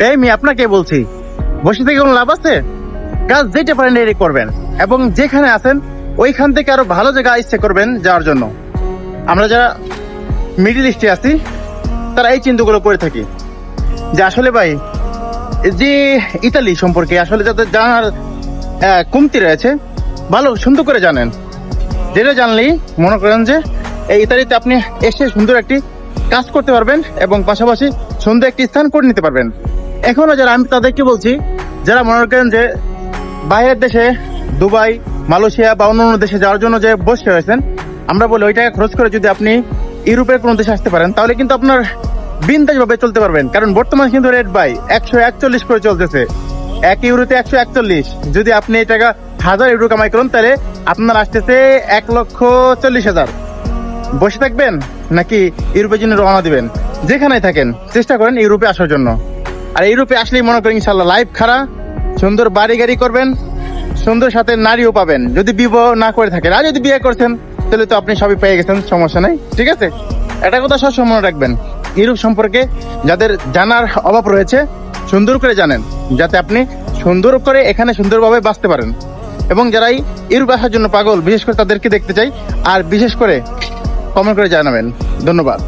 এই মেয়ে আপনাকে বলছি, বসে থেকে কোনো লাভ আছে? কাজ যেটা পারেন এটাই করবেন, এবং যেখানে আছেন ওইখান থেকে আরো ভালো জায়গা ইচ্ছে করবেন যাওয়ার জন্য। আমরা যারা মিডিল ইস্টে আছি তারা এই চিন্তাগুলো করে থাকি যে আসলে ভাই, যে ইতালি সম্পর্কে আসলে যাদের জানার কমতি রয়েছে, ভালো সুন্দর করে জানেন। যেটা জানলেই মনে করেন যে এই ইতালিতে আপনি এসে সুন্দর একটি কাজ করতে পারবেন এবং পাশাপাশি সুন্দর একটি স্থান করে নিতে পারবেন। এখনো যারা, আমি তাদেরকে বলছি, যারা মনে করেন যে বাইরের দেশে দুবাই, মালয়েশিয়া বা অন্য দেশে যাওয়ার জন্য যে বসে হয়েছেন, আমরা বলি ওই টাকা খরচ করে যদি আপনি ইউরোপের কোনো দেশে আসতে পারেন তাহলে কিন্তু আপনার বিন্দাস ভাবে চলতে পারবেন। কারণ বর্তমানে কিন্তু রেট বাই 141 করে চলতেছে, 1 ইউরোতে 141। যদি আপনি এই টাকা 1000 ইউরো কামাই করুন তাহলে আপনার আসতেছে 1,40,000। বসে থাকবেন নাকি ইউরোপের জন্য রওনা দিবেন? যেখানেই থাকেন চেষ্টা করেন ইউরোপে আসার জন্য। আর ইউরোপে আসলেই মনে করেন ইনশাল্লাহ লাইফ খারাপ, সুন্দর বাড়ি গাড়ি করবেন, সুন্দর সাথে নারীও পাবেন যদি বিবাহ না করে থাকেন। আর যদি বিয়ে করছেন তাহলে তো আপনি সবই পেয়ে গেছেন, সমস্যা নেই। ঠিক আছে, একটা কথা সবসময় মনে রাখবেন, ইউরোপ সম্পর্কে যাদের জানার অভাব রয়েছে সুন্দর করে জানেন, যাতে আপনি সুন্দর করে এখানে সুন্দরভাবে বাঁচতে পারেন। এবং যারাই ইউরোপ আসার জন্য পাগল, বিশেষ করে তাদেরকে দেখতে চাই। আর বিশেষ করে কমেন্ট করে জানাবেন। ধন্যবাদ।